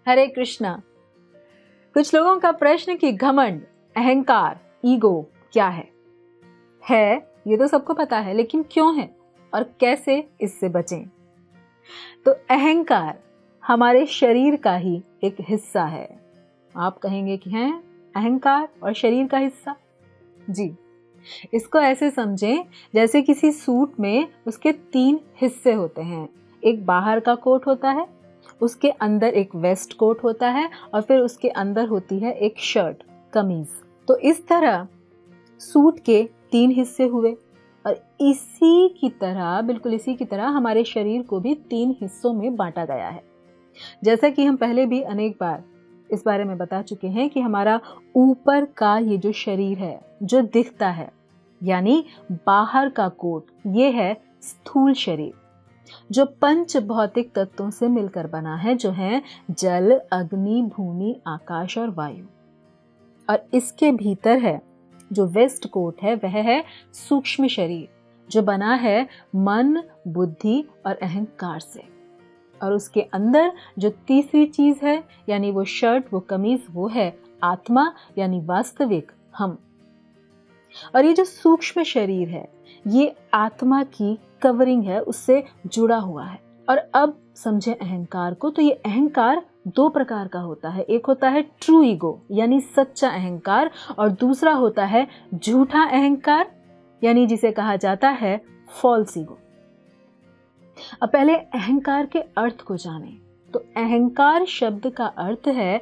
हरे कृष्णा। कुछ लोगों का प्रश्न कि घमंड, अहंकार, ईगो क्या है ये तो सबको पता है, लेकिन क्यों है और कैसे इससे बचें। तो अहंकार हमारे शरीर का ही एक हिस्सा है। आप कहेंगे कि हैं अहंकार और शरीर का हिस्सा? जी, इसको ऐसे समझें जैसे किसी सूट में उसके 3 हिस्से होते हैं। एक बाहर का कोट होता है, उसके अंदर एक वेस्ट कोट होता है और फिर उसके अंदर होती है एक शर्ट, कमीज। तो इस तरह सूट के 3 हिस्से हुए और इसी की तरह, बिल्कुल इसी की तरह हमारे शरीर को भी 3 हिस्सों में बांटा गया है। जैसा कि हम पहले भी अनेक बार इस बारे में बता चुके हैं कि हमारा ऊपर का ये जो शरीर है जो दिखता है, यानी बाहर का कोट, ये है स्थूल शरीर जो 5 भौतिक तत्वों से मिलकर बना है, जो है जल, अग्नि, भूमि, आकाश और वायु। और इसके भीतर है जो वेस्ट कोट है, वह है सूक्ष्म शरीर जो बना है मन, बुद्धि और अहंकार से। और उसके अंदर जो तीसरी चीज है, यानी वो शर्ट, वो कमीज, वो है आत्मा, यानी वास्तविक हम। और ये जो सूक्ष्म शरीर है ये आत्मा की कवरिंग है, उससे जुड़ा हुआ है। और अब समझे अहंकार को, तो ये अहंकार 2 प्रकार का होता है। एक होता है ट्रू ईगो यानी सच्चा अहंकार, और दूसरा होता है झूठा अहंकार, यानी जिसे कहा जाता है फॉल्स ईगो। अब पहले अहंकार के अर्थ को जानें। तो अहंकार शब्द का अर्थ है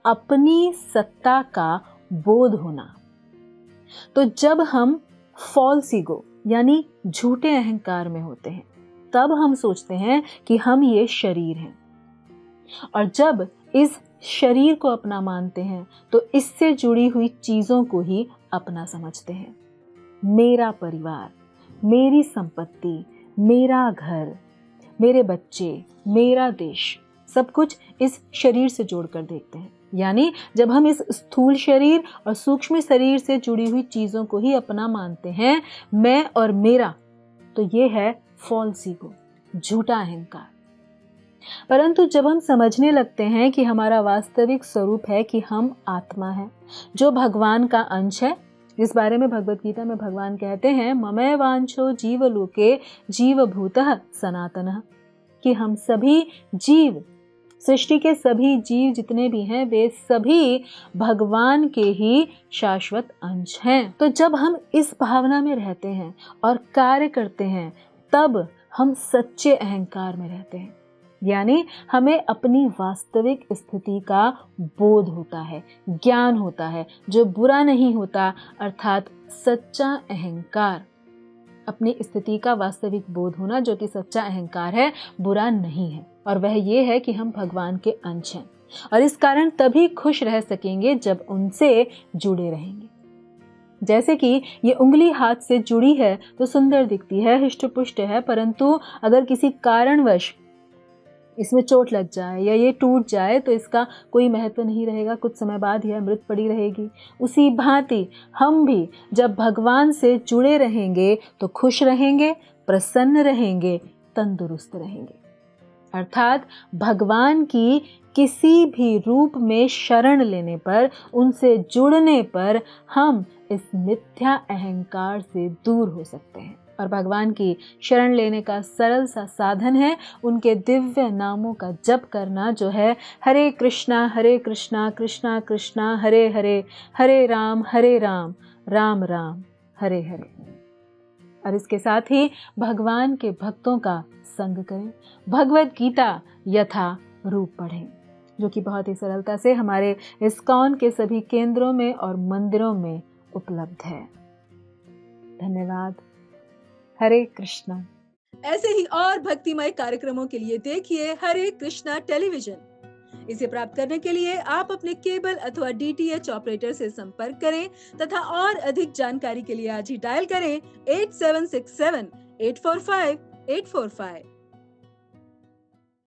अपनी सत्ता का बोध होना। तो जब हम फॉल्स ईगो यानी झूठे अहंकार में होते हैं, तब हम सोचते हैं कि हम ये शरीर हैं। और जब इस शरीर को अपना मानते हैं तो इससे जुड़ी हुई चीजों को ही अपना समझते हैं। मेरा परिवार, मेरी संपत्ति, मेरा घर, मेरे बच्चे, मेरा देश, सब कुछ इस शरीर से जोड़कर देखते हैं। यानी जब हम इस स्थूल शरीर और सूक्ष्म शरीर से जुड़ी हुई चीजों को ही अपना मानते हैं, मैं और मेरा, तो ये है फॉल्स ईगो, झूठा अहंकार। परंतु जब हम समझने लगते हैं कि हमारा वास्तविक स्वरूप है कि हम आत्मा हैं जो भगवान का अंश है, इस बारे में भगवत गीता में भगवान कहते हैं ममैव वांछो जीवलोके जीवभूतः सनातनः, कि हम सभी जीव, सृष्टि के सभी जीव जितने भी हैं, वे सभी भगवान के ही शाश्वत अंश हैं। तो जब हम इस भावना में रहते हैं और कार्य करते हैं, तब हम सच्चे अहंकार में रहते हैं। यानी हमें अपनी वास्तविक स्थिति का बोध होता है, ज्ञान होता है, जो बुरा नहीं होता, अर्थात सच्चा अहंकार। अपनी स्थिति का वास्तविक बोध होना, जो कि सच्चा अहंकार है, बुरा नहीं है। और वह ये है कि हम भगवान के अंश हैं और इस कारण तभी खुश रह सकेंगे जब उनसे जुड़े रहेंगे। जैसे कि ये उंगली हाथ से जुड़ी है तो सुंदर दिखती है, हिष्ट-पुष्ट है, परंतु अगर किसी कारणवश इसमें चोट लग जाए या ये टूट जाए तो इसका कोई महत्व नहीं रहेगा, कुछ समय बाद यह मृत पड़ी रहेगी। उसी भांति हम भी जब भगवान से जुड़े रहेंगे तो खुश रहेंगे, प्रसन्न रहेंगे, तंदुरुस्त रहेंगे। अर्थात भगवान की किसी भी रूप में शरण लेने पर, उनसे जुड़ने पर हम इस मिथ्या अहंकार से दूर हो सकते हैं। और भगवान की शरण लेने का सरल सा साधन है उनके दिव्य नामों का जप करना, जो है हरे कृष्णा कृष्णा कृष्णा हरे हरे, हरे राम राम राम हरे हरे। और इसके साथ ही भगवान के भक्तों का संग करें, भगवत गीता यथा रूप पढ़ें, जो कि बहुत ही सरलता से हमारे इस्कॉन के सभी केंद्रों में और मंदिरों में उपलब्ध है। धन्यवाद। हरे कृष्णा। ऐसे ही और भक्तिमय कार्यक्रमों के लिए देखिए हरे कृष्णा टेलीविजन। इसे प्राप्त करने के लिए आप अपने केबल अथवा DTH ऑपरेटर से संपर्क करें तथा और अधिक जानकारी के लिए आज ही डायल करें 8767 845 845।